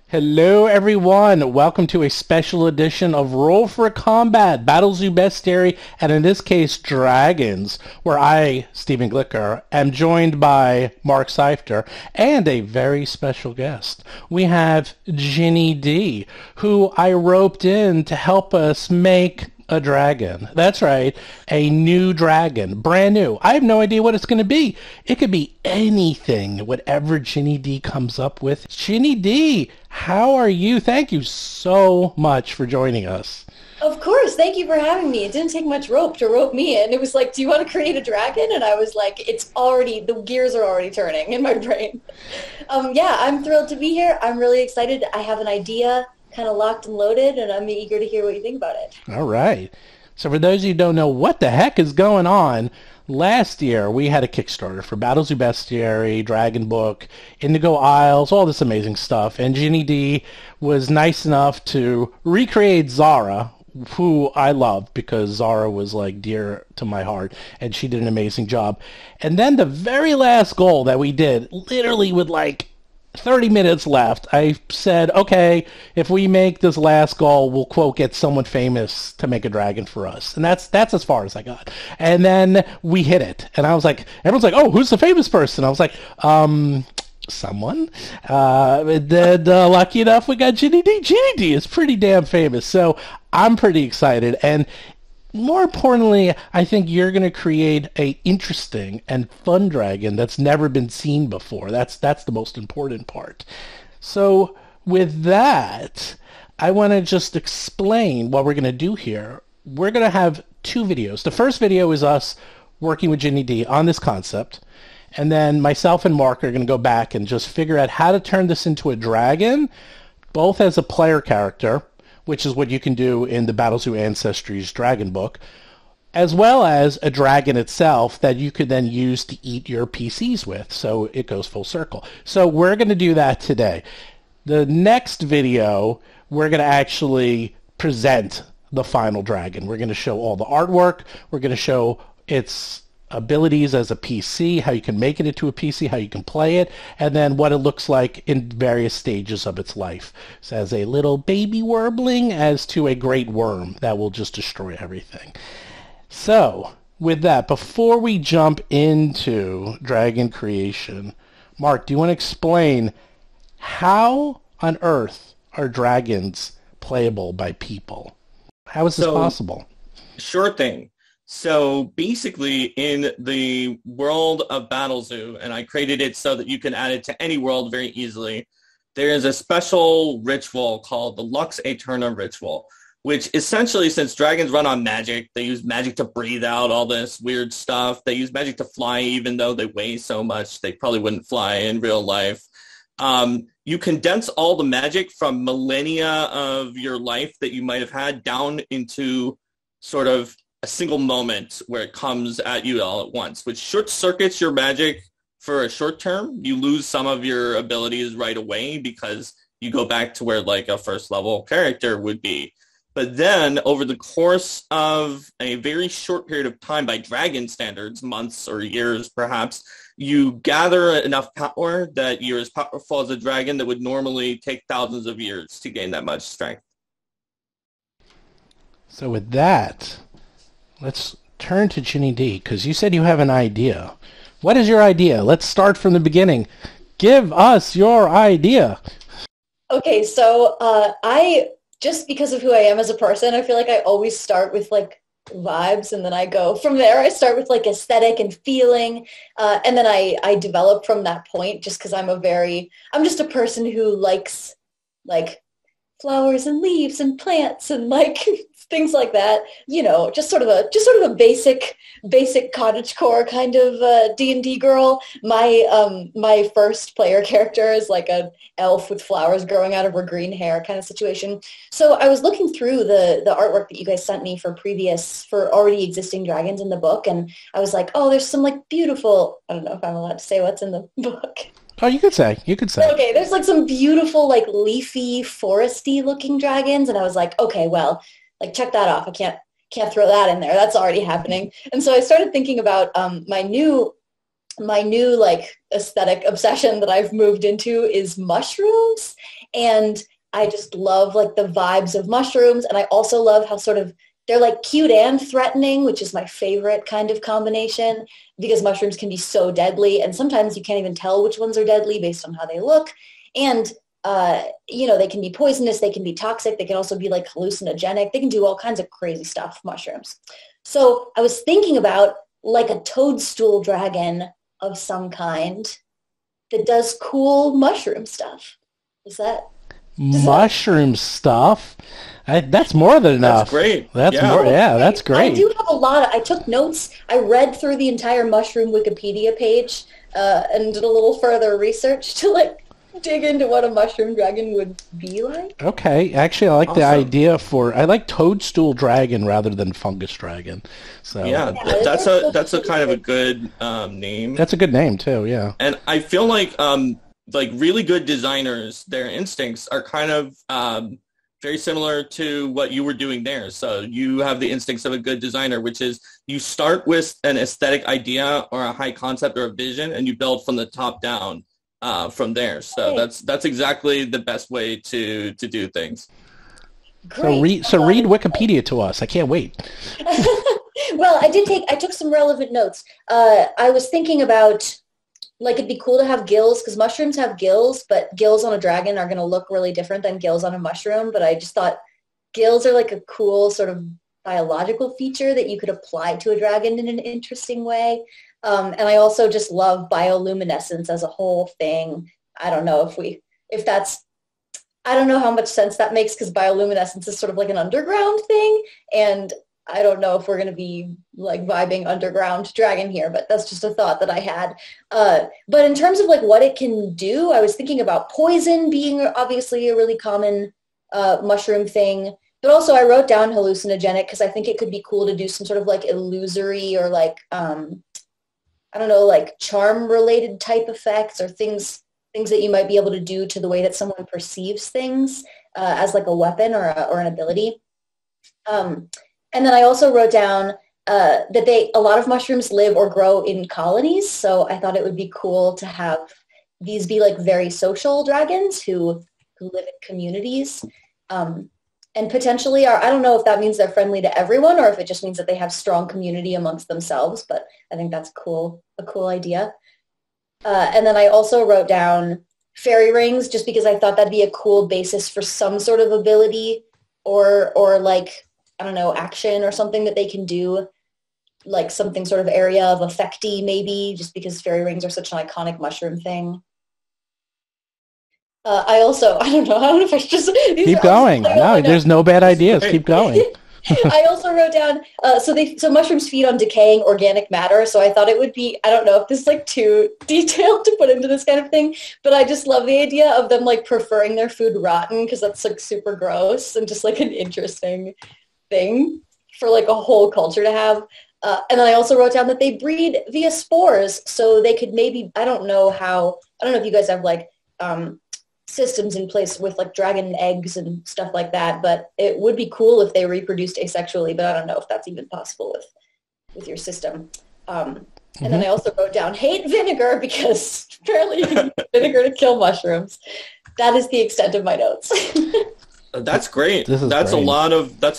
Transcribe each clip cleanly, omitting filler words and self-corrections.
Hello, everyone. Welcome to a special edition of Roll for Combat, Battlezoo Bestiary, and in this case, Dragons, where I, Stephen Glicker, am joined by Mark Seifter and a very special guest. We have Ginny D, who I roped in to help us make a dragon. That's right. A new dragon. Brand new. I have no idea what it's going to be. It could be anything, whatever Ginny D comes up with. Ginny D, how are you? Thank you so much for joining us. Of course. Thank you for having me. It didn't take much rope to rope me in. It was like, do you want to create a dragon? And I was like, the gears are already turning in my brain. Yeah, I'm thrilled to be here. I'm really excited. I have an idea kind of locked and loaded, and I'm eager to hear what you think about it. All right. So for those of you who don't know what the heck is going on, last year we had a Kickstarter for Battlezoo Bestiary, Dragon Book, Indigo Isles, all this amazing stuff. And Ginny D was nice enough to recreate Zara, who I love because Zara was like dear to my heart, and she did an amazing job. And then the very last goal that we did, literally with like 30 minutes left, I said, okay, if we make this last goal, we'll, quote, get someone famous to make a dragon for us. And that's as far as I got. And then we hit it. And I was like, everyone's like, oh, who's the famous person? I was like, someone. Lucky enough, we got Ginny D. Ginny D is pretty damn famous. So I'm pretty excited. And more importantly, I think you're going to create a interesting and fun dragon that's never been seen before. That's the most important part. So with that, I want to just explain what we're going to do here. We're going to have two videos. The first video is us working with Ginny D on this concept. And then myself and Mark are going to go back and just figure out how to turn this into a dragon, both as a player character, which is what you can do in the Battlezoo Ancestries Dragon book, as well as a dragon itself that you could then use to eat your PCs with. So it goes full circle. So we're going to do that today. The next video, we're going to actually present the final dragon. We're going to show all the artwork. We're going to show its abilities as a PC, how you can make it into a PC, how you can play it, and then what it looks like in various stages of its life. So as a little baby wormling as to a great worm that will just destroy everything. So with that, before we jump into dragon creation, Mark, do you want to explain how on earth are dragons playable by people? How is this possible? Sure thing. So basically in the world of Battlezoo, and I created it so that you can add it to any world very easily, there is a special ritual called the Lux Eternal Ritual, which essentially, since dragons run on magic, they use magic to breathe out all this weird stuff. They use magic to fly, even though they weigh so much, they probably wouldn't fly in real life. You condense all the magic from millennia of your life that you might have had down into sort of a single moment where it comes at you all at once, which short circuits your magic for a short term. You lose some of your abilities right away because you go back to where like a first level character would be. But then over the course of a very short period of time, by dragon standards, months or years perhaps, you gather enough power that you're as powerful as a dragon that would normally take thousands of years to gain that much strength. So with that, let's turn to Ginny D, because you said you have an idea. What is your idea? Let's start from the beginning. Give us your idea. Okay, so I, just because of who I am as a person, I feel like I always start with like vibes, and then I go from there. I start with like aesthetic and feeling, and then I develop from that point, just because I'm just a person who likes like flowers and leaves and plants and like things like that, just sort of a basic cottagecore kind of D&D girl. My first player character is like an elf with flowers growing out of her green hair kind of situation. So I was looking through the artwork that you guys sent me for already existing dragons in the book, and I was like, oh, there's some like beautiful, I don't know if I'm allowed to say what's in the book. Oh, you could say. Okay, there's like some beautiful, like leafy, foresty looking dragons, and I was like, okay, well, like check that off. I can't throw that in there. That's already happening. And so I started thinking about my new my new like aesthetic obsession that I've moved into is mushrooms. And I just love like the vibes of mushrooms. And I also love how sort of they're like cute and threatening, which is my favorite kind of combination because mushrooms can be so deadly. And sometimes you can't even tell which ones are deadly based on how they look. And, they can be poisonous. They can be toxic. They can also be like hallucinogenic. They can do all kinds of crazy stuff, mushrooms. So I was thinking about like a toadstool dragon of some kind that does cool mushroom stuff. Mushroom stuff? That's more than enough. That's great. That's great. I do have I took notes. I read through the entire mushroom Wikipedia page and did a little further research to like dig into what a mushroom dragon would be like. Okay, actually, I like the idea I like toadstool dragon rather than fungus dragon. So that's a kind of a good name. That's a good name too. Yeah, and I feel like really good designers, their instincts are kind of very similar to what you were doing there. So you have the instincts of a good designer, which is you start with an aesthetic idea or a high concept or a vision, and you build from the top down. From there, so that's exactly the best way to do things. Great. So read Wikipedia to us. I can't wait. Well, I took some relevant notes. I was thinking about like it'd be cool to have gills because mushrooms have gills, but gills on a dragon are going to look really different than gills on a mushroom. But I just thought gills are like a cool sort of biological feature that you could apply to a dragon in an interesting way. And I also just love bioluminescence as a whole thing. I don't know I don't know how much sense that makes because bioluminescence is sort of like an underground thing. And I don't know if we're going to be like vibing underground dragon here, but that's just a thought that I had. But in terms of like what it can do, I was thinking about poison being obviously a really common mushroom thing. But also I wrote down hallucinogenic because I think it could be cool to do some sort of like illusory or like, I don't know, like charm related type effects or things that you might be able to do to the way that someone perceives things as like a weapon or an ability. And then I also wrote down that a lot of mushrooms live or grow in colonies. So I thought it would be cool to have these be like very social dragons who live in communities. And potentially I don't know if that means they're friendly to everyone or if it just means that they have strong community amongst themselves, but I think that's a cool idea. And then I also wrote down fairy rings just because I thought that'd be a cool basis for some sort of ability or like, I don't know, action or something that they can do, like something sort of area of effecty maybe, just because fairy rings are such an iconic mushroom thing. I don't know if I should just... Keep going. No, there's no bad ideas. Keep going. I also wrote down, so mushrooms feed on decaying organic matter, so I thought it would be, I don't know if this is like too detailed to put into this kind of thing, but I just love the idea of them like preferring their food rotten because that's like super gross and just like an interesting thing for like a whole culture to have. And then I also wrote down that they breed via spores, so they could maybe, I don't know if you guys have like, systems in place with like dragon eggs and stuff like that, but it would be cool if they reproduced asexually, but I don't know if that's even possible with your system. And then I also wrote down hate vinegar because apparently you can use vinegar to kill mushrooms. That is the extent of my notes. That's great. That's great. That's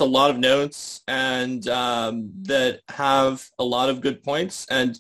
a lot of notes and that have a lot of good points. And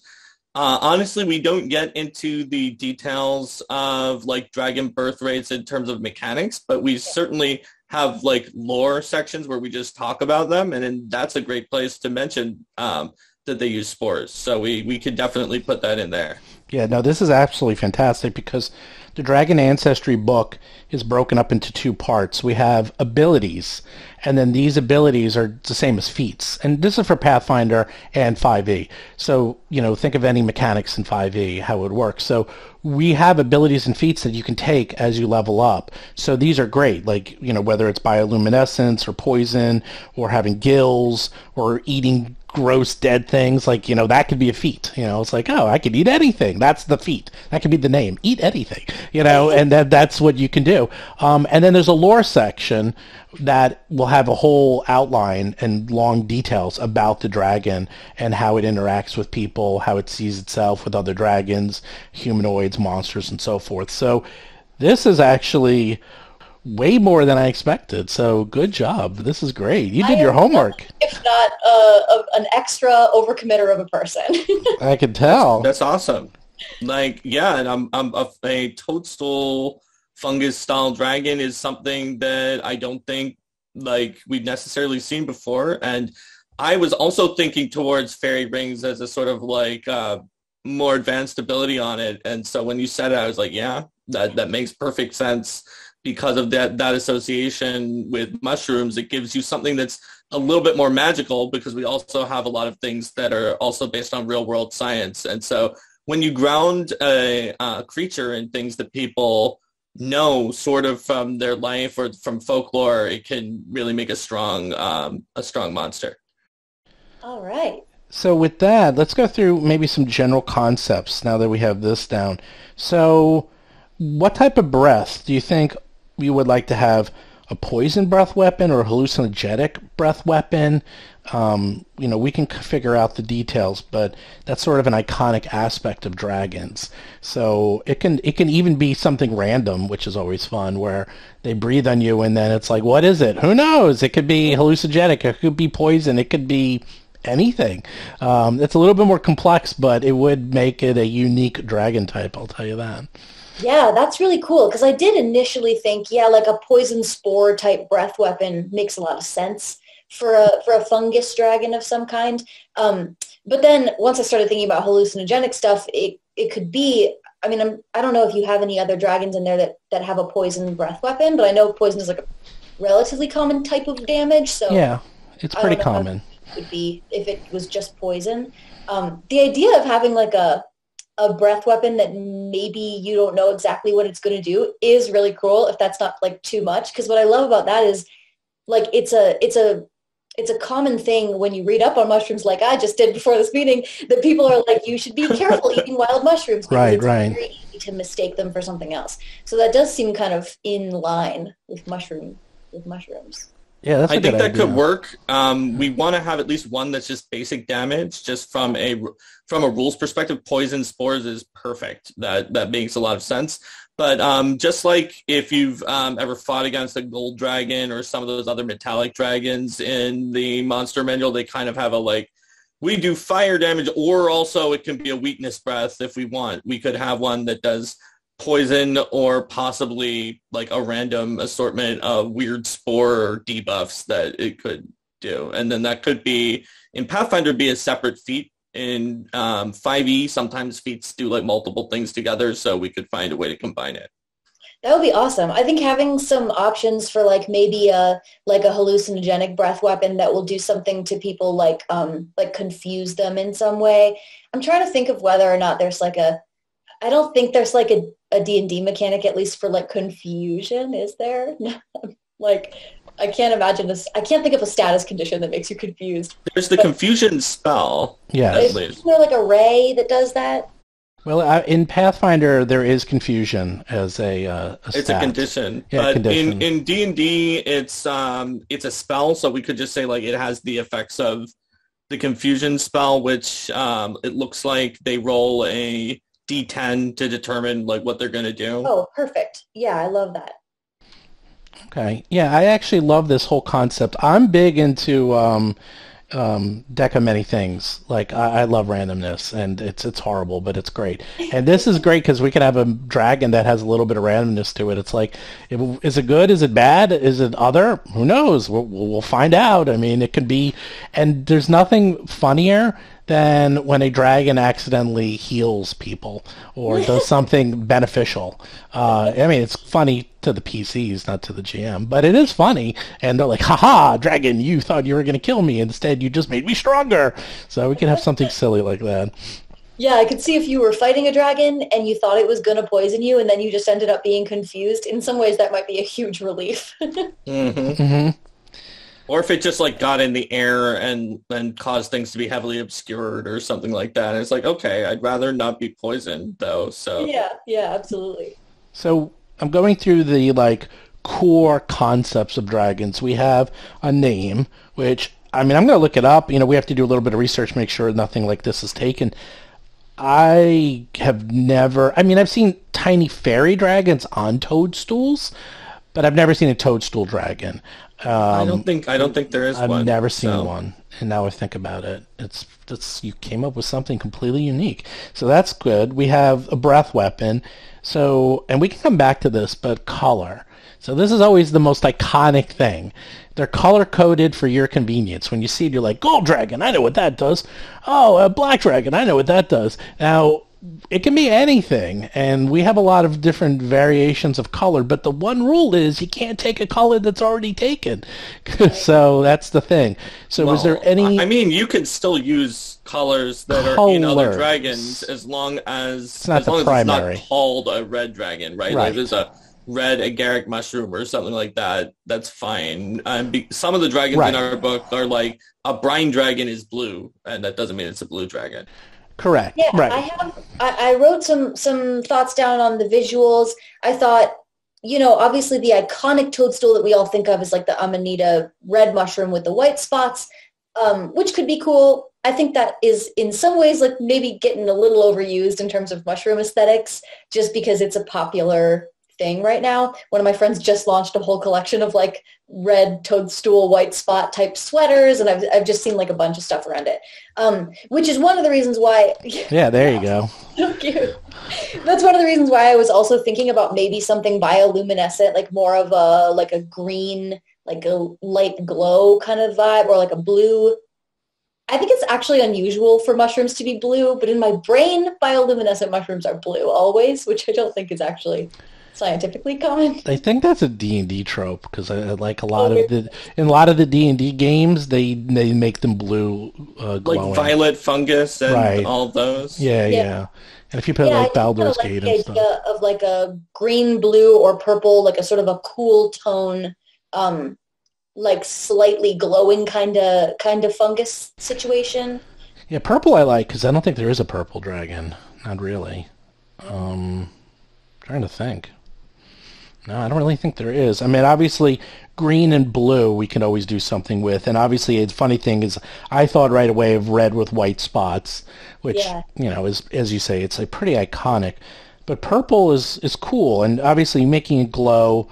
honestly, we don't get into the details of like dragon birth rates in terms of mechanics, but we certainly have like lore sections where we just talk about them, and then that's a great place to mention that they use spores. So we could definitely put that in there. Yeah, no, this is absolutely fantastic because the Dragon Ancestry book is broken up into two parts. We have abilities, and then these abilities are the same as feats. And this is for Pathfinder and 5e. So, think of any mechanics in 5e, how it would work. So we have abilities and feats that you can take as you level up. So these are great, like, whether it's bioluminescence or poison or having gills or eating gross dead things, like, that could be a feat. It's like, oh, I could eat anything. That's the feat. That could be the name. Eat anything. And that's what you can do. And then there's a lore section that will have a whole outline and long details about the dragon and how it interacts with people, how it sees itself with other dragons, humanoids, monsters, and so forth. So this is actually way more than I expected. So good job. This is great. You did your homework. If not an extra overcommitter of a person. I could tell. That's awesome. Like, yeah, and I'm a toadstool fungus style dragon is something that I don't think like we've necessarily seen before. And I was also thinking towards fairy rings as a sort of like more advanced ability on it. And so when you said it, I was like, yeah, that makes perfect sense. Because of that association with mushrooms, it gives you something that's a little bit more magical, because we also have a lot of things that are also based on real world science. And so when you ground a creature in things that people know sort of from their life or from folklore, it can really make a strong monster. All right. So with that, let's go through maybe some general concepts now that we have this down. So what type of breath do you think you would like to have? A poison breath weapon or a hallucinogenic breath weapon? We can figure out the details, but that's sort of an iconic aspect of dragons. So it can even be something random, which is always fun, where they breathe on you and then it's like, what is it? Who knows? It could be hallucinogenic. It could be poison. It could be anything. It's a little bit more complex, but it would make it a unique dragon type, I'll tell you that. Yeah, that's really cool, because I did initially think, like a poison spore type breath weapon makes a lot of sense for a fungus dragon of some kind. But then once I started thinking about hallucinogenic stuff, it could be, I don't know if you have any other dragons in there that have a poison breath weapon, but I know poison is like a relatively common type of damage. So yeah, it's pretty common. It would be if it was just poison. The idea of having like a breath weapon that maybe you don't know exactly what it's going to do is really cool, if that's not like too much. Because what I love about that is like it's a common thing when you read up on mushrooms, like I just did before this meeting, that people are like, you should be careful eating wild mushrooms, because it's very easy to mistake them for something else. So that does seem kind of in line with mushrooms. Yeah, that's a good idea. I think that could work. We want to have at least one that's just basic damage, just from a rules perspective. Poison spores is perfect. That makes a lot of sense. But just like if you've ever fought against a gold dragon or some of those other metallic dragons in the monster manual, they kind of have we do fire damage, or also it can be a weakness breath if we want. We could have one that does poison, or possibly like a random assortment of weird spore or debuffs that it could do. And then that could be, in Pathfinder, be a separate feat. In 5e, sometimes feats do like multiple things together, so we could find a way to combine it. That would be awesome. I think having some options for like maybe a hallucinogenic breath weapon that will do something to people, like confuse them in some way. I'm trying to think of whether or not there's I don't think there's like a D&D mechanic, at least for like confusion, is there? Like, I can't imagine this. I can't think of a status condition that makes you confused. There's the confusion spell. Yeah. Is there like a ray that does that? Well, in Pathfinder, there is confusion as a It's stat. a condition. Yeah, but condition. in D&D, it's a spell, so we could just say like it has the effects of the confusion spell, which it looks like they roll a D10 to determine like what they're going to do. Oh, perfect. Yeah, I love that. Okay. Yeah, I actually love this whole concept. I'm big into deck of many things. Like I love randomness, and it's horrible, but it's great. And this is great because we could have a dragon that has a little bit of randomness to it. It's like, is it good? Is it bad? Is it other? Who knows? We'll find out. I mean, it could be, and there's nothing funnier than when a dragon accidentally heals people or does something beneficial. I mean, it's funny to the PCs, not to the GM, but it is funny. And they're like, haha, dragon, you thought you were going to kill me. Instead, you just made me stronger. So we can have something silly like that. Yeah, I could see if you were fighting a dragon and you thought it was going to poison you, and then you just ended up being confused. In some ways, that might be a huge relief. Mm-hmm. Mm-hmm. Or if it just like got in the air and then caused things to be heavily obscured or something like that. And it's like, okay, I'd rather not be poisoned though. So Yeah, absolutely. So I'm going through the like core concepts of dragons. We have a name, which I mean I'm going to look it up. We have to do a little bit of research, make sure nothing like this is taken. I have never. I mean, I've seen tiny fairy dragons on toadstools, but I've never seen a toadstool dragon. I don't think there is I've one. never seen So one, and now I think about it, it's you came up with something completely unique. So that's good. We have a breath weapon. So, and we can come back to this, but color. So this is always the most iconic thing. They're color coded for your convenience. When you see it, you're like, gold dragon, I know what that does. Oh, a black dragon, I know what that does. Now, it can be anything, and we have a lot of different variations of color, but the one rule is you can't take a color that's already taken. So that's the thing. So was there any... I mean, you can still use colors that are in other dragons as long as it's not the primary. It's not called a red dragon, right? Like there's a red agaric mushroom or something like that. That's fine. Some of the dragons in our book are like a brine dragon is blue, and that doesn't mean it's a blue dragon. Correct. Yeah, right. I wrote some thoughts down on the visuals. I thought, obviously the iconic toadstool that we all think of is like the Amanita red mushroom with the white spots, which could be cool. I think that is in some ways like maybe getting a little overused in terms of mushroom aesthetics, just because it's a popular thing right now. One of my friends just launched a whole collection of like red toadstool white spot type sweaters, and I've just seen like a bunch of stuff around it, which is one of the reasons why there you go. So cute. That's one of the reasons why I was also thinking about maybe something bioluminescent, like more of a green, like a light glow kind of vibe, or like a blue. I think it's actually unusual for mushrooms to be blue, but in my brain bioluminescent mushrooms are blue always, which I don't think is actually scientifically common. I think that's a D&D trope, because I like a lot of the D&D games they make them blue, glowing. Like violet fungus and all those. Yeah. And if you put like Baldur's Gate and stuff. Idea of like a green, blue, or purple, like a sort of a cool tone, like slightly glowing kind of fungus situation. Yeah, purple I like, because I don't think there is a purple dragon. Not really. Trying to think. No, I don't really think there is. I mean, obviously, green and blue we can always do something with. And obviously, the funny thing is, I thought right away of red with white spots, which, is, as you say, it's pretty iconic. But purple is cool. And obviously, making it glow,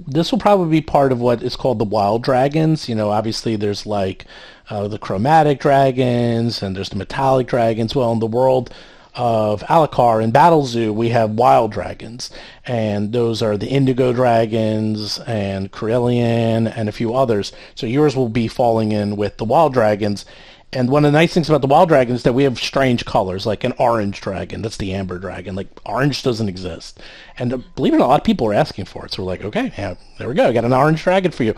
this will probably be part of what is called the wild dragons. Obviously, there's like the chromatic dragons, and there's the metallic dragons. Well, in the world of Alucard and Battlezoo, we have wild dragons, and those are the indigo dragons and Carillion and a few others. So yours will be falling in with the wild dragons. And one of the nice things about the wild dragons is that we have strange colors, like an orange dragon. That's the amber dragon. Like, orange doesn't exist. And believe it or not, a lot of people are asking for it. So we're like, okay, yeah, there we go. I got an orange dragon for you.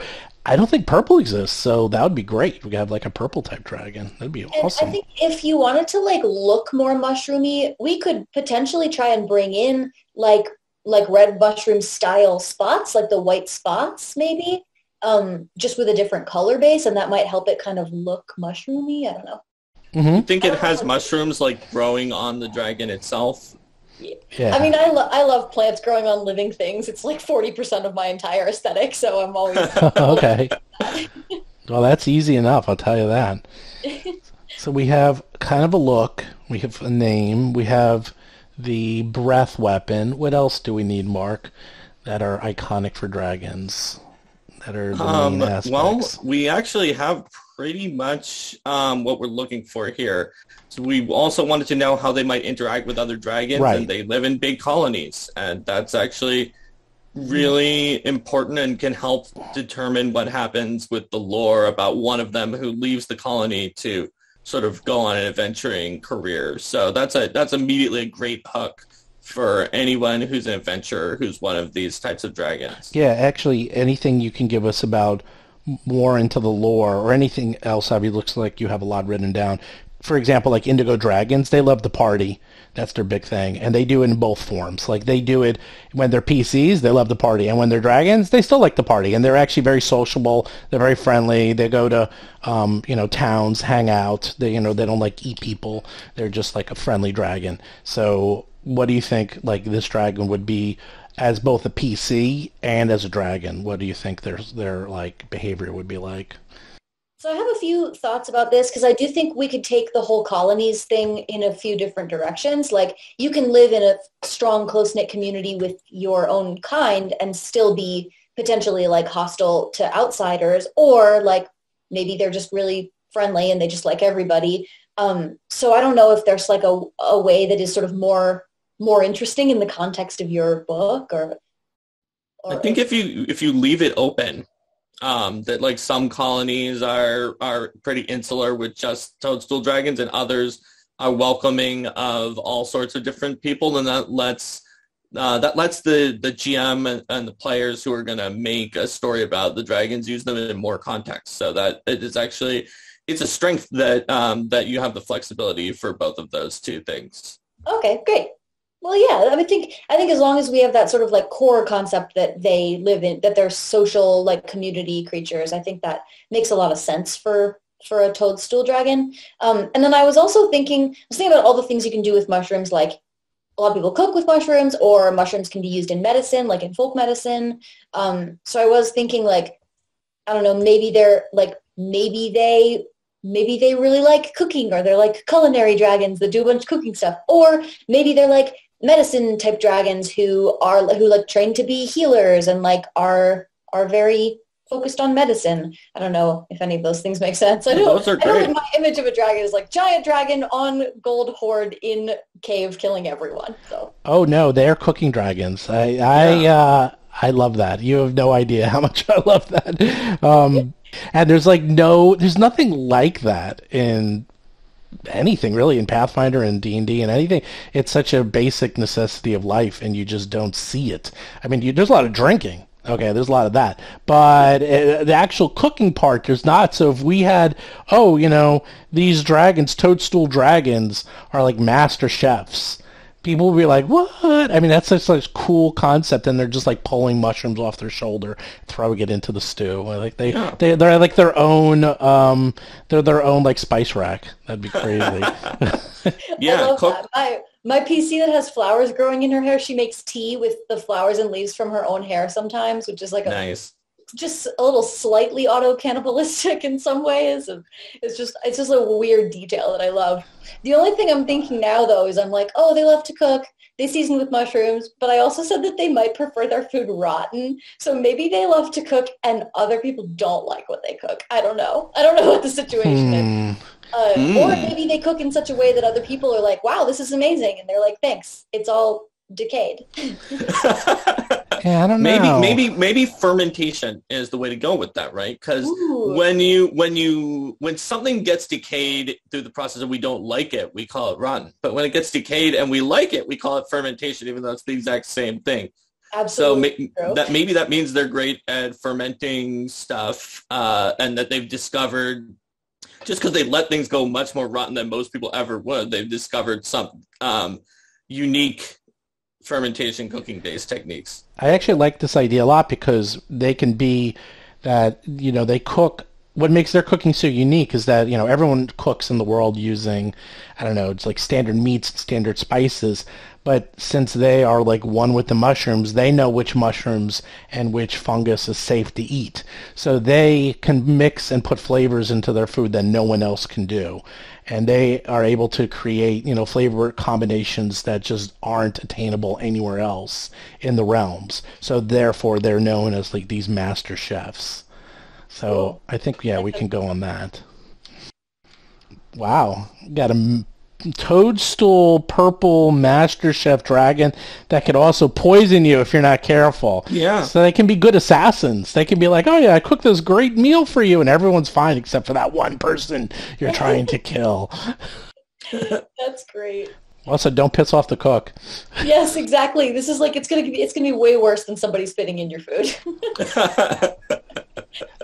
I don't think purple exists, so that would be great. We could have like a purple type dragon. That'd be awesome. I think if you wanted to like look more mushroomy, we could potentially try and bring in like red mushroom style spots, like the white spots maybe, just with a different color base, and that might help it kind of look mushroomy. I don't know. Mm-hmm. You think it has mushrooms like growing on the dragon itself? Yeah. I mean, I love plants growing on living things. It's like 40% of my entire aesthetic, so I'm always... Okay. Well, that's easy enough, I'll tell you that. So we have kind of a look. We have a name. We have the breath weapon. What else do we need, Mark, that are iconic for dragons? That are the main aspects? Well, we actually have pretty much what we're looking for here. So we also wanted to know how they might interact with other dragons, and they live in big colonies, and that's actually really important and can help determine what happens with the lore about one of them who leaves the colony to sort of go on an adventuring career. So that's immediately a great hook for anyone who's an adventurer who's one of these types of dragons. Yeah, actually, anything you can give us about more into the lore or anything else, Abby, looks like you have a lot written down. for example, like indigo dragons, they love to party. That's their big thing. And they do it in both forms. Like they do it when they're PCs, they love to party. And when they're dragons, they still like to party. And they're actually very sociable. They're very friendly. They go to, towns, hang out. They don't like eat people. They're just like a friendly dragon. So what do you think, like, this dragon would be as both a PC and as a dragon? What do you think their like behavior would be like? So I have a few thoughts about this because I do think we could take the whole colonies thing in a few different directions. Like you can live in a strong, close-knit community with your own kind and still be potentially like hostile to outsiders, or like maybe they're just really friendly and they just like everybody. So I don't know if there's like a way that is sort of more interesting in the context of your book, or I think if you leave it open, that like some colonies are pretty insular with just toadstool dragons and others are welcoming of all sorts of different people, then that lets the GM and the players who are going to make a story about the dragons use them in more context. So that it is actually, it's a strength that you have the flexibility for both of those two things. Okay, great. Well, yeah, I think as long as we have that sort of like core concept that they live in, that they're social, like community creatures, I think that makes a lot of sense for a toadstool dragon. And then I was thinking about all the things you can do with mushrooms. Like a lot of people cook with mushrooms, or mushrooms can be used in medicine, like in folk medicine. So I was thinking, like, I don't know, maybe they really like cooking, or they're like culinary dragons that do a bunch of cooking stuff, or maybe they're like medicine type dragons who like train to be healers and like are very focused on medicine. I don't know if any of those things make sense. I know like my image of a dragon is like giant dragon on gold hoard in cave killing everyone. So. Oh no, they're cooking dragons. I love that. You have no idea how much I love that. And there's nothing like that in anything really, in Pathfinder and D&D and anything. It's such a basic necessity of life, and you just don't see it. I mean, there's a lot of drinking. Okay, there's a lot of that. But the actual cooking part, there's not. So if we had, these dragons, toadstool dragons, are like master chefs, people will be like, what? I mean, that's such a cool concept, and they're just like pulling mushrooms off their shoulder, throwing it into the stew. Like they're like their own, they're their own like spice rack. That'd be crazy. Yeah, I love that. My PC that has flowers growing in her hair, she makes tea with the flowers and leaves from her own hair sometimes, which is like nice. Just a little slightly auto-cannibalistic in some ways. And it's just a weird detail that I love. The only thing I'm thinking now, though, is I'm like, oh, they love to cook. They season with mushrooms. But I also said that they might prefer their food rotten. So maybe they love to cook and other people don't like what they cook. I don't know. I don't know what the situation is. Or maybe they cook in such a way that other people are like, wow, this is amazing. And they're like, thanks. It's all decayed. Yeah, I don't know. Maybe fermentation is the way to go with that, right? Because when something gets decayed through the process and we don't like it, we call it rotten. But when it gets decayed and we like it, we call it fermentation, even though it's the exact same thing. Absolutely. So maybe that means they're great at fermenting stuff, and that they've discovered, just because they let things go much more rotten than most people ever would, they've discovered some unique fermentation cooking based techniques. I actually like this idea a lot because they can be that, they cook. What makes their cooking so unique is that, everyone cooks in the world using, I don't know, it's like standard meats and standard spices. But since they are like one with the mushrooms, they know which mushrooms and which fungus is safe to eat. So they can mix and put flavors into their food that no one else can do. And they are able to create, flavor combinations that just aren't attainable anywhere else in the realms. So therefore, they're known as like these master chefs. So cool. I think, we can go on that. Wow. Got a toadstool purple master chef dragon that could also poison you if you're not careful. Yeah. So they can be good assassins. They can be like, oh yeah, I cooked this great meal for you, and everyone's fine except for that one person you're trying to kill. That's great. Also, don't piss off the cook. Yes, exactly. This is like it's gonna be way worse than somebody spitting in your food.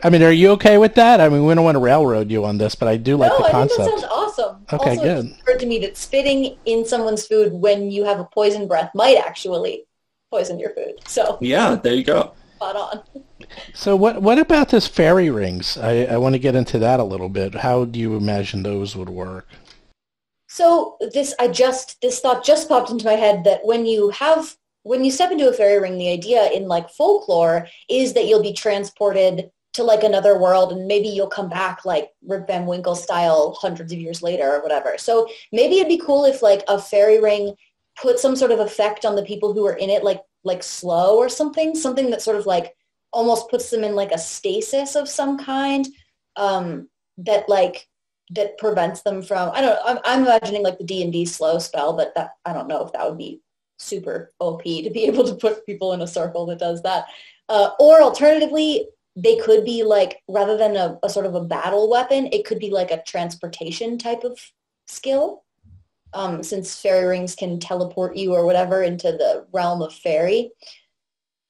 I mean, are you okay with that? I mean, we don't want to railroad you on this, but I do like the concept. I think that sounds awesome. Okay, Also, it good. just occurred to me that spitting in someone's food when you have a poison breath might actually poison your food. So, Yeah, there you go. spot on. So what about this fairy rings? I want to get into that a little bit. How do you imagine those would work? So this thought just popped into my head that when you step into a fairy ring, the idea in like folklore is that you'll be transported to like another world and maybe you'll come back like Rip Van Winkle style hundreds of years later or whatever. So maybe it'd be cool if like a fairy ring put some sort of effect on the people who are in it, like slow or something that sort of like almost puts them in like a stasis of some kind, that like that prevents them from, I don't know, I'm imagining like the D&D slow spell, but that I don't know if that would be super OP to be able to put people in a circle that does that. Or alternatively, they could be like, rather than a sort of a battle weapon, it could be like a transportation type of skill. Since fairy rings can teleport you or whatever into the realm of fairy.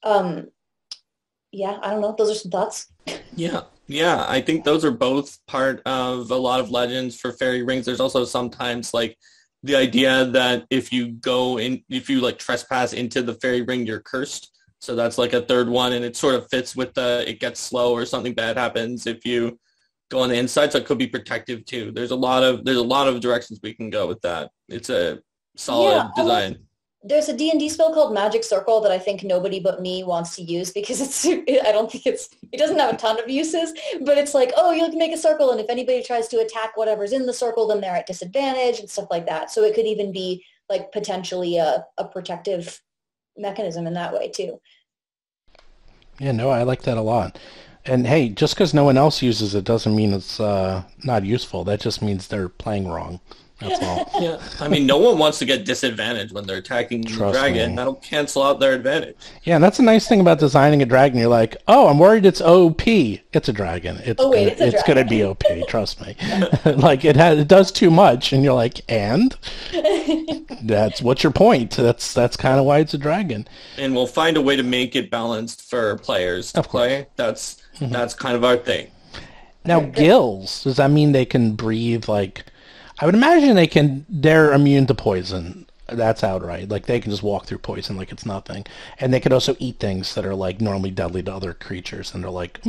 Um, yeah, I don't know. Those are some thoughts. Yeah. Yeah, I think those are both part of a lot of legends for fairy rings. There's also sometimes like the idea that if you like trespass into the fairy ring, you're cursed. So that's like a third one, and it sort of fits with it gets slow or something bad happens if you go on the inside. So it could be protective too. There's a lot of directions we can go with that. It's a Yeah, solid design. there's a D&D spell called Magic Circle that I think nobody but me wants to use because I don't think it doesn't have a ton of uses, but it's like, oh, you can make a circle, and if anybody tries to attack whatever's in the circle, then they're at disadvantage and stuff like that. So it could even be like potentially a protective mechanism in that way too. Yeah, no, I like that a lot. And hey, just because no one else uses it doesn't mean it's not useful. That just means they're playing wrong. That's all. Yeah, I mean, no one wants to get disadvantaged when they're attacking the Trust dragon. me. That'll cancel out their advantage. Yeah, and that's a nice thing about designing a dragon. You're like, oh, I'm worried it's OP. It's a dragon. Oh wait, it's a it's gonna dragon. be OP. Trust me. Like it does too much, and you're like, and that's what's your point? That's kind of why it's a dragon. And we'll find a way to make it balanced for players to Of course. play. That's kind of our thing. Now, gills, does that mean they can breathe like I would imagine they're immune to poison. That's outright. Like they can just walk through poison like it's nothing. And they could also eat things that are like normally deadly to other creatures. And they're like,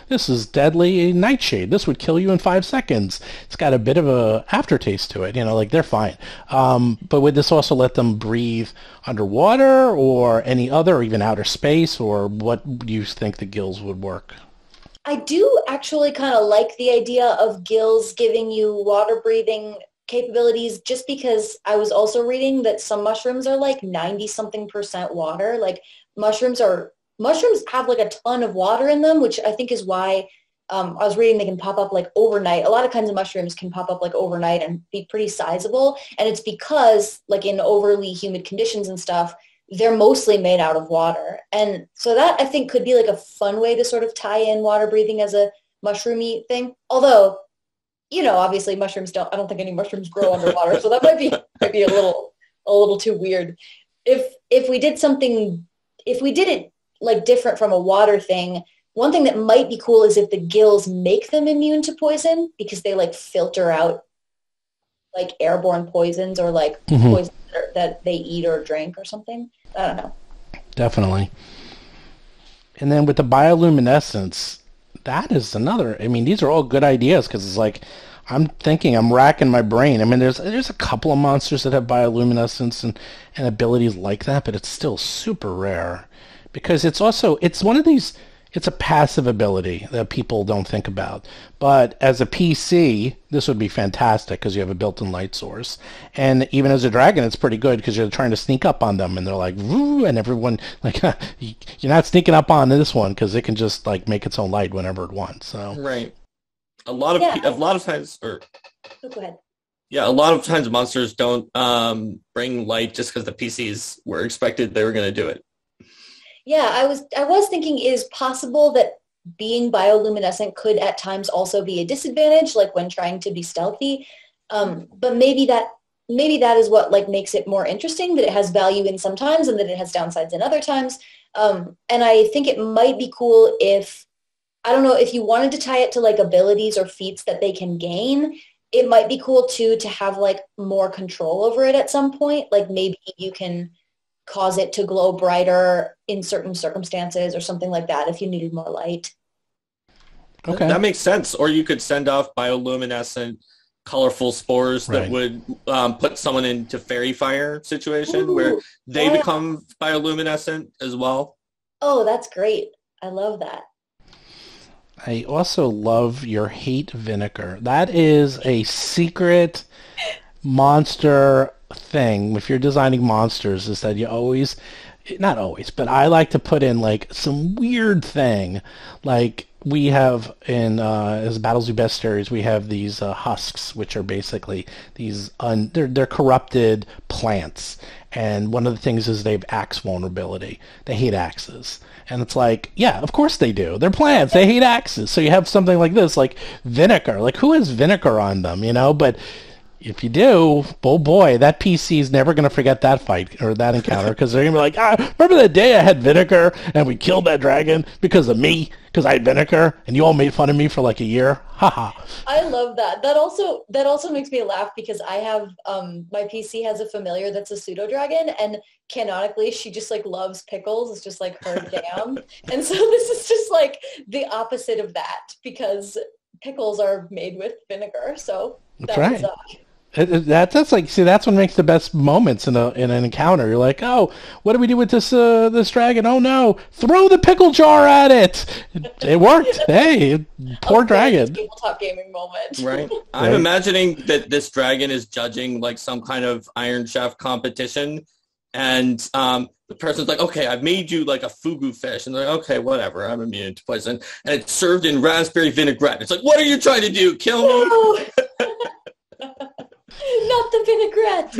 this is deadly nightshade. This would kill you in 5 seconds. It's got a bit of a aftertaste to it. Like they're fine. But would this also let them breathe underwater or any other, or even outer space? Or what do you think the gills would work? I do actually kind of like the idea of gills giving you water breathing capabilities, just because I was also reading that some mushrooms are like 90 something percent water. Like mushrooms have like a ton of water in them, which I think is why I was reading they can pop up like overnight. A lot of kinds of mushrooms can pop up like overnight and be pretty sizable. And it's because like in overly humid conditions and stuff, they're mostly made out of water. And so that I think could be like a fun way to sort of tie in water breathing as a mushroomy thing. Although, obviously I don't think any mushrooms grow underwater. So that might be a little too weird. If we did it like different from a water thing, one thing that might be cool is if the gills make them immune to poison because they like filter out like airborne poisons or like poisons that they eat or drink or something. I don't know. Definitely. And then with the bioluminescence, that is another. I mean, these are all good ideas because it's like I'm racking my brain. I mean, there's a couple of monsters that have bioluminescence and abilities like that, but it's still super rare because it's one of these. It's a passive ability that people don't think about. But as a PC, this would be fantastic because you have a built-in light source. And even as a dragon, it's pretty good because you're trying to sneak up on them, and they're like, woo, and everyone, like, you're not sneaking up on this one because it can just, like, make its own light whenever it wants. So Right. A lot of times, Oh, go ahead. yeah, a lot of times monsters don't bring light just because the PCs were expected they were going to do it. Yeah, I was thinking, is possible that being bioluminescent could at times also be a disadvantage, like when trying to be stealthy. But maybe that is what like makes it more interesting, that it has value in some times and that it has downsides in other times. And I think it might be cool if, I don't know, if you wanted to tie it to like abilities or feats that they can gain, it might be cool too to have like more control over it at some point. Like maybe you can cause it to glow brighter in certain circumstances or something like that if you needed more light. Okay. That makes sense. Or you could send off bioluminescent, colorful spores that would put someone into fairy fire situation where they become bioluminescent as well. Oh, that's great. I love that. I also love your hate vinegar. That is a secret monster thing. If you're designing monsters, is that you always, not always, but I like to put in like some weird thing. Like we have in as Battlezoo Bestiaries, we have these husks, which are basically these they're corrupted plants. And one of the things is they have axe vulnerability. They hate axes. And it's like, yeah, of course they do. They're plants. They hate axes. So you have something like this, like vinegar. Like who has vinegar on them, you know? But if you do, oh boy, that PC is never going to forget that fight or that encounter because they're going to be like, remember that day I had vinegar and we killed that dragon because of me, because I had vinegar and you all made fun of me for like a year? Haha. I love that. That also makes me laugh because I have my PC has a familiar that's a pseudo dragon, and canonically she just like loves pickles. It's just like her jam. And so this is just like the opposite of that because pickles are made with vinegar. So that's right. That's like, see, that's what makes the best moments in an encounter. You're like, oh, what do we do with this dragon? Oh no, throw the pickle jar at it. It worked. Hey, poor dragon. Tabletop gaming moment. Right. I'm imagining that this dragon is judging like some kind of Iron Chef competition, and the person's like, okay, I've made you like a fugu fish, and they're like, okay, whatever, I'm immune to poison, and it's served in raspberry vinaigrette. It's like, what are you trying to do? Kill me? No. Not the vinaigrette.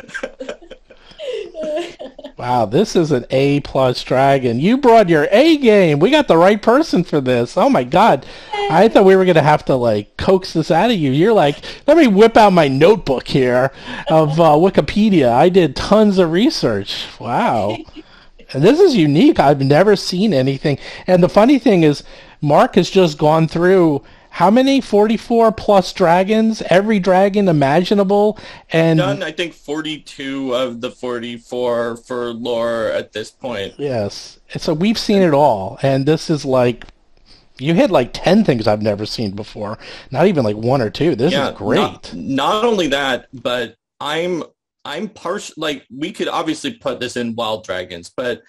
Wow, this is an A+ dragon. You brought your A game. We got the right person for this. Oh my God. I thought we were going to have to like coax this out of you. You're like, let me whip out my notebook here of Wikipedia. I did tons of research. Wow. And this is unique. I've never seen anything. And the funny thing is, Mark has just gone through how many? 44 plus dragons, every dragon imaginable, and done, I think, 42 of the 44 for lore at this point. Yes. So we've seen it all, and this is like, you hit like 10 things I've never seen before. Not even like one or two. This is great. Not only that, but I'm partial, like, we could obviously put this in wild dragons, but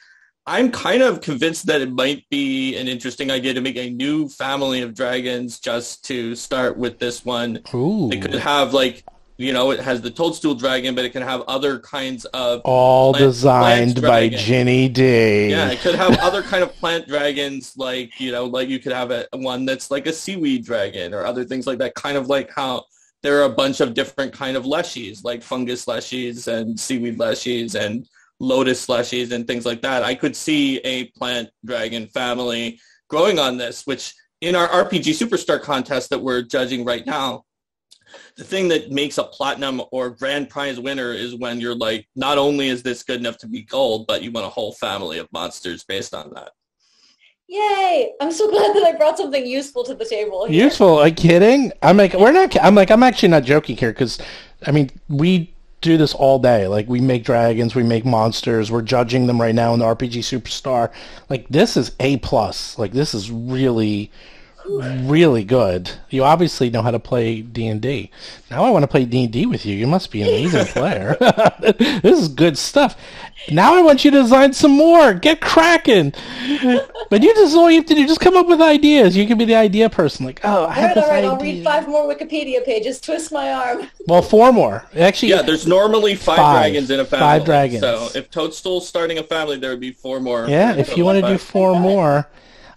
I'm kind of convinced that it might be an interesting idea to make a new family of dragons just to start with this one. Ooh. It could have like, you know, it has the toadstool dragon, but it can have other kinds of all designed by Ginny D. Yeah, it could have other kind of plant dragons, like, you know, like you could have one that's like a seaweed dragon or other things like that, kind of like how there are a bunch of different kind of leshies, like fungus leshies and seaweed leshies and lotus slushies and things like that. I could see a plant dragon family growing on this, which in our RPG Superstar contest that we're judging right now, the thing that makes a platinum or grand prize winner is when you're like, not only is this good enough to be gold, but you want a whole family of monsters based on that. Yay! I'm so glad that I brought something useful to the table here. Useful? Are you kidding? I'm actually not joking here because, I mean, we do this all day. Like, we make dragons, we make monsters, we're judging them right now in the RPG Superstar. Like, this is A+. Like, this is really, really good. You obviously know how to play D&D. Now I want to play D&D with you. You must be an amazing player. This is good stuff. Now I want you to design some more. Get cracking. But all you have to do, just come up with ideas. You can be the idea person. Like, oh, I have this idea. I'll read 5 more Wikipedia pages. Twist my arm. Well, 4 more. Actually, yeah, there's normally 5 dragons in a family. 5 dragons. So if Toadstool's starting a family, there would be 4 more. Yeah, if you want to do 4 more.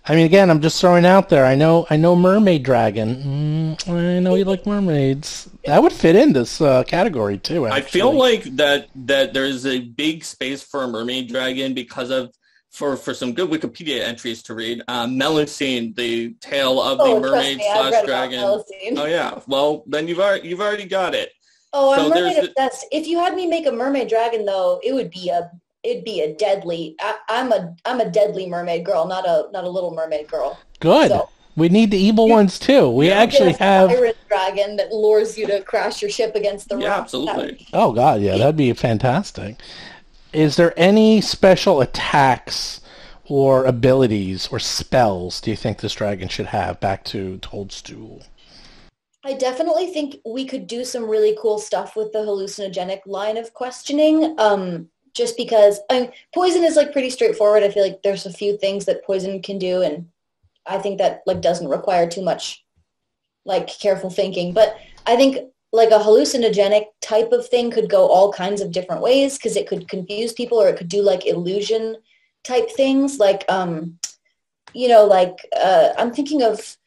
I mean, again, I'm just throwing out there. I know mermaid dragon. I know you like mermaids. That would fit in this category too. Actually. I feel like that there's a big space for a mermaid dragon because of for some good Wikipedia entries to read. Melusine, the tale of the mermaid / dragon. Oh yeah, well then you've already got it. Oh, I'm mermaid obsessed. If you had me make a mermaid dragon, though, it'd be deadly. I'm a deadly mermaid girl, not a little mermaid girl. Good. We need the evil ones too. We actually have Siren dragon that lures you to crash your ship against the rock. Yeah, absolutely. Oh god, yeah, that'd be fantastic. Is there any special attacks or abilities or spells do you think this dragon should have? Back to Toadstool. I definitely think we could do some really cool stuff with the hallucinogenic line of questioning. Just because poison is like pretty straightforward. I feel like there's a few things that poison can do, and I think that like doesn't require too much like careful thinking. But I think like a hallucinogenic type of thing could go all kinds of different ways because it could confuse people, or it could do like illusion type things. Like, I'm thinking of,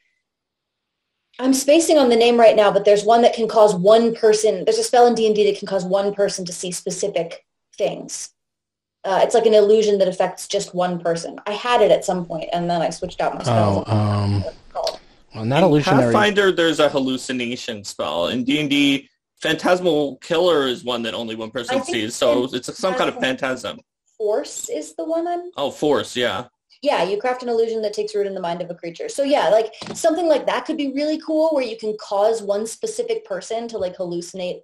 I'm spacing on the name right now, but there's one that can cause one person, there's a spell in D&D that can cause one person to see specific things. It's like an illusion that affects just one person. I had it at some point, and then I switched out my spells. Well, not illusionary. Pathfinder, there's a hallucination spell. In D&D, Phantasmal Killer is one that only one person sees, so it's some kind of phantasm. Force is the one I'm... Oh, Force, yeah. Yeah, you craft an illusion that takes root in the mind of a creature. So yeah, like something like that could be really cool, where you can cause one specific person to like hallucinate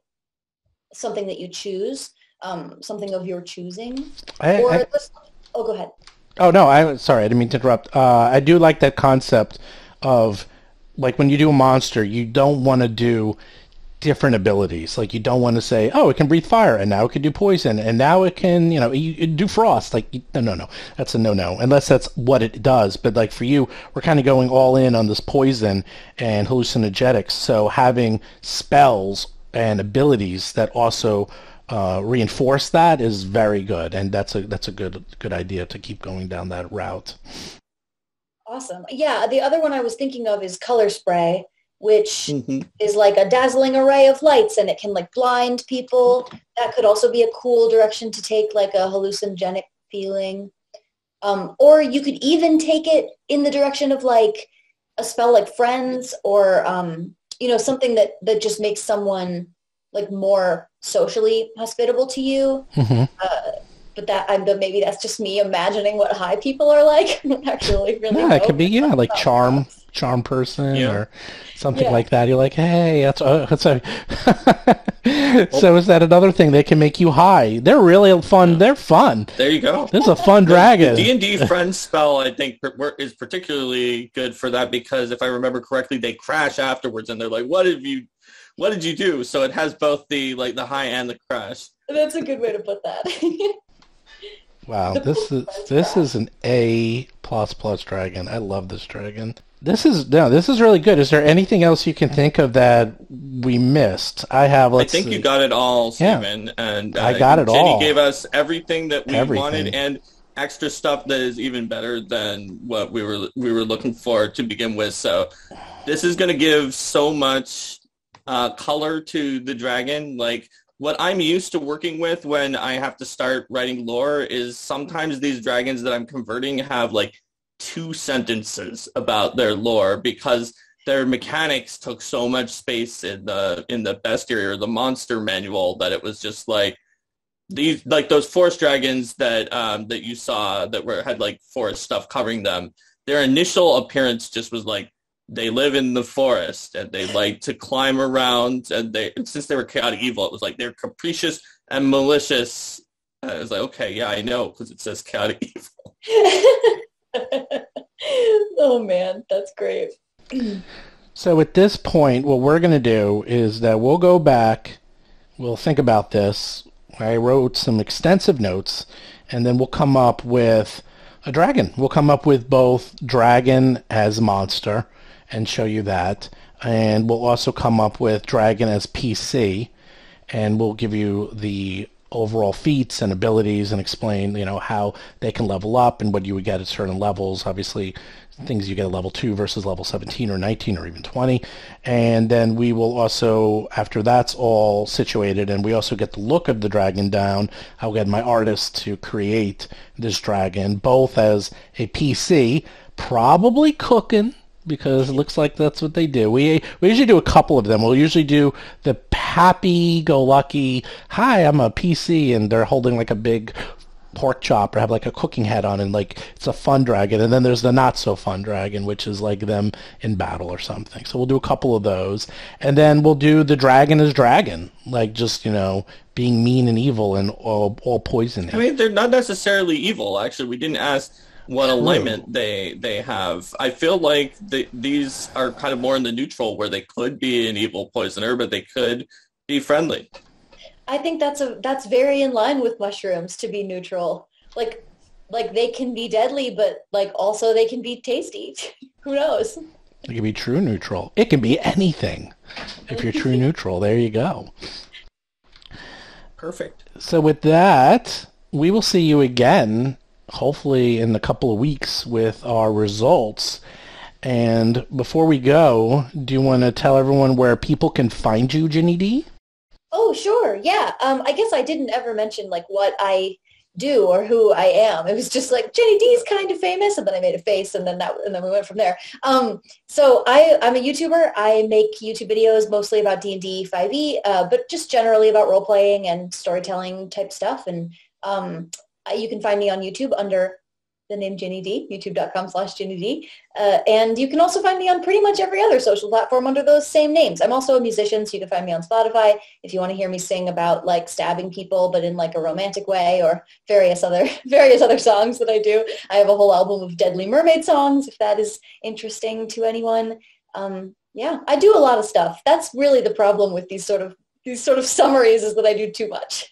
something that you choose. Something of your choosing. Go ahead. Oh, no, sorry, I didn't mean to interrupt. I do like that concept of, like, when you do a monster, you don't want to do different abilities. Like, you don't want to say, oh, it can breathe fire, and now it can do poison, and now it can, you do frost. Like, no. That's a no-no, unless that's what it does. But, like, for you, we're kind of going all in on this poison and hallucinogenics, so having spells and abilities that also reinforce that is very good, and that's a good idea to keep going down that route. Awesome. Yeah, the other one I was thinking of is color spray, which is like a dazzling array of lights, and it can like blind people. That could also be a cool direction to take, like a hallucinogenic feeling. Or you could even take it in the direction of like a spell like Friends, or something that just makes someone like more socially hospitable to you. But maybe that's just me imagining what high people are like. I don't actually really know. It could be like charm person or something like that. You're like, hey, that's a So is that another thing? They can make you high. They're really fun. They're fun. There you go. This is a fun dragon. The D&D Friends spell, I think, is particularly good for that, because if I remember correctly, they crash afterwards and they're like, what did you do? So it has both the high and the crash. That's a good way to put that. Wow, this is an A++ dragon. I love this dragon. This is really good. Is there anything else you can think of that we missed? I think you got it all, Stephen. Yeah. And I got it Ginny all. Ginny gave us everything that we wanted, and extra stuff that is even better than what we were looking for to begin with. So this is going to give so much color to the dragon. Like, what I'm used to working with when I have to start writing lore is sometimes these dragons that I'm converting have like 2 sentences about their lore, because their mechanics took so much space in the bestiary or the monster manual, that it was just like these, like those forest dragons that you saw that had like forest stuff covering them. Their initial appearance just was like, they live in the forest and they like to climb around, and since they were chaotic evil, it was like they're capricious and malicious. I was like, okay, yeah, I know, because it says chaotic evil. Oh man, that's great. So at this point, what we're going to do is that we'll go back, we'll think about this. I wrote some extensive notes, and then we'll come up with a dragon. We'll come up with both dragon as monster and show you that, and we'll also come up with dragon as PC, and we'll give you the overall feats and abilities and explain, how they can level up and what you would get at certain levels. Obviously, things you get at level 2 versus level 17 or 19 or even 20. And then we will also, after that's all situated, and we also get the look of the dragon down, I'll get my artist to create this dragon, both as a PC, probably cooking, because it looks like that's what they do. We usually do a couple of them. We'll usually do the happy-go-lucky, hi, I'm a PC, and they're holding like a big pork chop or have like a cooking head on, and like it's a fun dragon. And then there's the not so fun dragon, which is like them in battle or something. So we'll do a couple of those, and then we'll do the dragon as dragon, like just being mean and evil and all poisoning. I mean, they're not necessarily evil. Actually, we didn't ask what alignment they have. I feel like these are kind of more in the neutral, where they could be an evil poisoner, but they could be friendly. I think that's very in line with mushrooms to be neutral. Like they can be deadly, but like also they can be tasty. Who knows? It can be true neutral. It can be anything. If you're true neutral, there you go. Perfect. So with that, we will see you again, hopefully in a couple of weeks, with our results. And before we go, do you want to tell everyone where people can find you, Ginny D? Oh, sure. Yeah. I guess I didn't ever mention like what I do or who I am. It was just like Ginny D's kind of famous, and then I made a face, and then we went from there. So I'm a YouTuber. I make YouTube videos mostly about D&D 5e, but just generally about role playing and storytelling type stuff. And you can find me on YouTube under the name Ginny D, youtube.com/Ginny D. And you can also find me on pretty much every other social platform under those same names. I'm also a musician, so you can find me on Spotify if you want to hear me sing about like stabbing people, but in like a romantic way, or various other songs that I do. I have a whole album of Deadly Mermaid songs, if that is interesting to anyone. Yeah, I do a lot of stuff. That's really the problem with these sort of summaries, is that I do too much.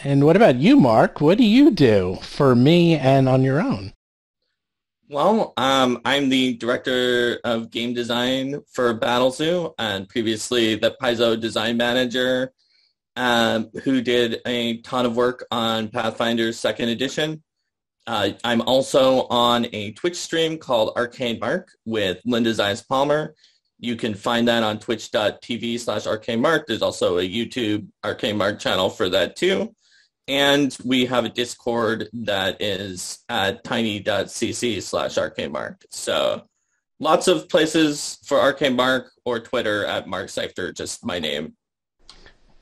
And what about you, Mark? What do you do for me and on your own? Well, I'm the director of game design for Battlezoo, and previously the Paizo design manager, who did a ton of work on Pathfinder's 2nd edition. I'm also on a Twitch stream called Arcane Mark with Linda Zayas Palmer. You can find that on twitch.tv/Arcane Mark. There's also a YouTube Arcane Mark channel for that too. And we have a Discord that is at tiny.cc/Arcane Mark. So lots of places for Arcane Mark, or Twitter at Mark Seifter, just my name.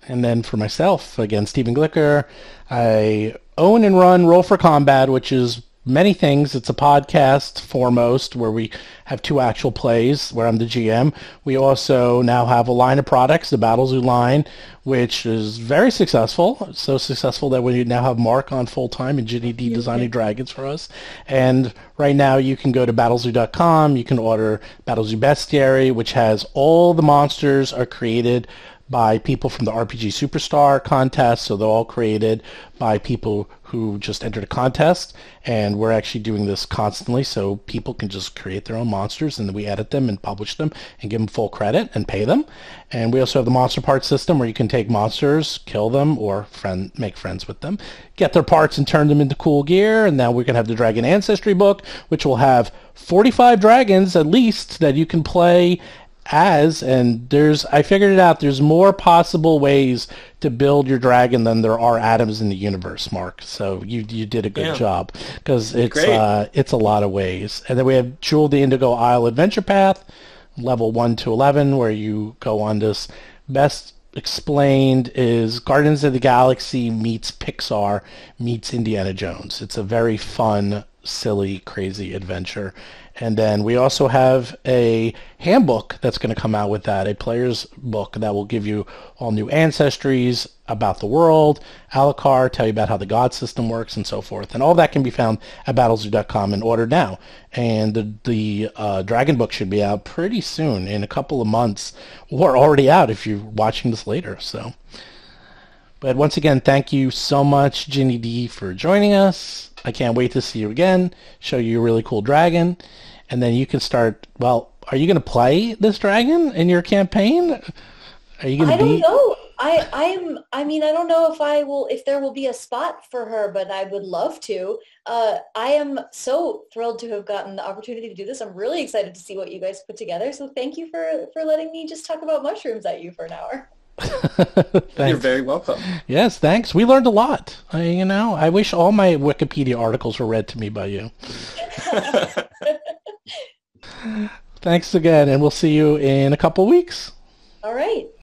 And then for myself, again, Stephen Glicker, I own and run Roll for Combat, which is many things. It's a podcast foremost, where we have 2 actual plays where I'm the GM. We also now have a line of products, the Battlezoo line, which is very successful. So successful that we now have Mark on full-time and Ginny D designing dragons for us. And right now you can go to battlezoo.com. You can order Battlezoo Bestiary, which has all the monsters are created by people from the RPG Superstar contest, so they're all created by people who just entered a contest, and we're actually doing this constantly, so people can just create their own monsters, and then we edit them and publish them and give them full credit and pay them. And we also have the monster parts system, where you can take monsters, kill them, or make friends with them, get their parts and turn them into cool gear. And now we're going to have the Dragon Ancestry book, which will have 45 dragons at least that you can play as, and I figured it out, there's more possible ways to build your dragon than there are atoms in the universe, Mark. So you did a good job, because it's a lot of ways. And then we have Jewel the Indigo Isle Adventure Path, level 1 to 11, where you go on this. Best explained is Guardians of the Galaxy meets Pixar meets Indiana Jones. It's a very fun, silly, crazy adventure. And then we also have a handbook that's going to come out with that, a player's book that will give you all new ancestries about the world, a la carte, tell you about how the god system works, and so forth. And all that can be found at battlezoo.com and ordered now. And the dragon book should be out pretty soon, in a couple of months, or already out if you're watching this later. So, but once again, thank you so much, Ginny D, for joining us. I can't wait to see you again, show you a really cool dragon, and then you can start, well, are you going to play this dragon in your campaign? Are you going to I don't know. I mean, I don't know if there will be a spot for her, but I would love to. I am so thrilled to have gotten the opportunity to do this. I'm really excited to see what you guys put together. So thank you for letting me just talk about mushrooms at you for an hour. You're very welcome. Yes, thanks. We learned a lot. I wish all my Wikipedia articles were read to me by you. Thanks again, and we'll see you in a couple weeks. All right.